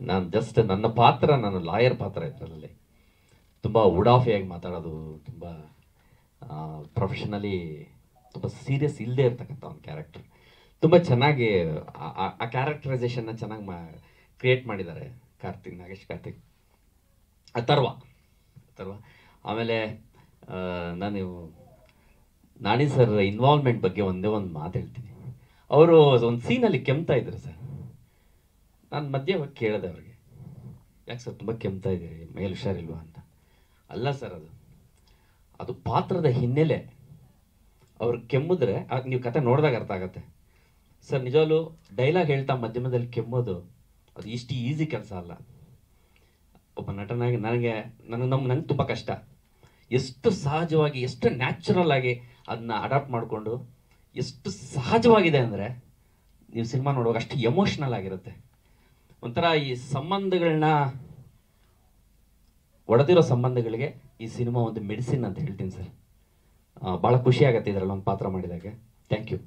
ನಾನು ಜಸ್ಟ್ ನನ್ನ ಪಾತ್ರ, ನನ್ನ ಲಾಯರ್ ಪಾತ್ರ ಇದರಲ್ಲಿ ತುಂಬ ಉಡಾಫಿಯಾಗಿ ಮಾತಾಡೋದು, ತುಂಬ ಪ್ರೊಫೆಷನಲಿ ತುಂಬ ಸೀರಿಯಸ್ ಇಲ್ಲದೆ ಇರ್ತಕ್ಕಂಥ ಒಂದು ಕ್ಯಾರೆಕ್ಟರ್. ತುಂಬ ಚೆನ್ನಾಗಿ ಆ ಕ್ಯಾರೆಕ್ಟರೈಸೇಷನ್ನ ಚೆನ್ನಾಗಿ ಕ್ರಿಯೇಟ್ ಮಾಡಿದ್ದಾರೆ ನಾಗೇಶ್ ಕಾರ್ತಿಕ್. ಅಥರ್ವ ಆಮೇಲೆ ನಾನು ನಾಣಿ ಸರ್ ಇನ್ವಾಲ್ವ್ಮೆಂಟ್ ಬಗ್ಗೆ ಒಂದೇ ಒಂದು ಮಾತು ಹೇಳ್ತೀನಿ. ಅವರು ಒಂದು ಸೀನಲ್ಲಿ ಕೆಮ್ತಾ ಇದ್ರು ಸರ್. ನಾನು ಮಧ್ಯೆ ಹೋಗಿ ಕೇಳಿದೆ ಅವ್ರಿಗೆ, ಯಾಕೆ ಸರ್ ತುಂಬ ಕೆಮ್ತಾ ಇದ್ದೀರಿ, ಮೇಲೆ ಹುಷಾರಿಲ್ವಾ ಅಂತ. ಅಲ್ಲ ಸರ್, ಅದು ಪಾತ್ರದ ಹಿನ್ನೆಲೆ. ಅವ್ರು ಕೆಮ್ಮಿದ್ರೆ ನೀವು ಕತೆ ನೋಡಿದಾಗ ಅರ್ಥ ಆಗತ್ತೆ ಸರ್. ನಿಜವಾಗ್ಲೂ ಡೈಲಾಗ್ ಹೇಳ್ತಾ ಮಧ್ಯಮದಲ್ಲಿ ಕೆಮ್ಮೋದು ಅದು ಇಷ್ಟು ಈಸಿ ಕೆಲಸ ಅಲ್ಲ. ಒಬ್ಬ ನಟನಾಗಿ ನನಗೆ ತುಂಬ ಕಷ್ಟ. ಎಷ್ಟು ಸಹಜವಾಗಿ, ಎಷ್ಟು ನ್ಯಾಚುರಲ್ ಆಗಿ ಅದನ್ನ ಅಡಾಪ್ಟ್ ಮಾಡಿಕೊಂಡು, ಎಷ್ಟು ಸಹಜವಾಗಿದೆ ಅಂದರೆ ನೀವು ಸಿನಿಮಾ ನೋಡುವಾಗ ಅಷ್ಟು ಎಮೋಷ್ನಲ್ ಆಗಿರುತ್ತೆ. ಒಂಥರ ಈ ಸಂಬಂಧಗಳನ್ನ ಒಡೆದಿರೋ ಸಂಬಂಧಗಳಿಗೆ ಈ ಸಿನಿಮಾ ಒಂದು ಮೆಡಿಸಿನ್ ಅಂತ ಹೇಳ್ತೀನಿ ಸರ್. ಭಾಳ ಖುಷಿ ಆಗತ್ತೆ ಇದರಲ್ಲಿ ಒಂದು ಪಾತ್ರ ಮಾಡಿದಾಗ. Thank you.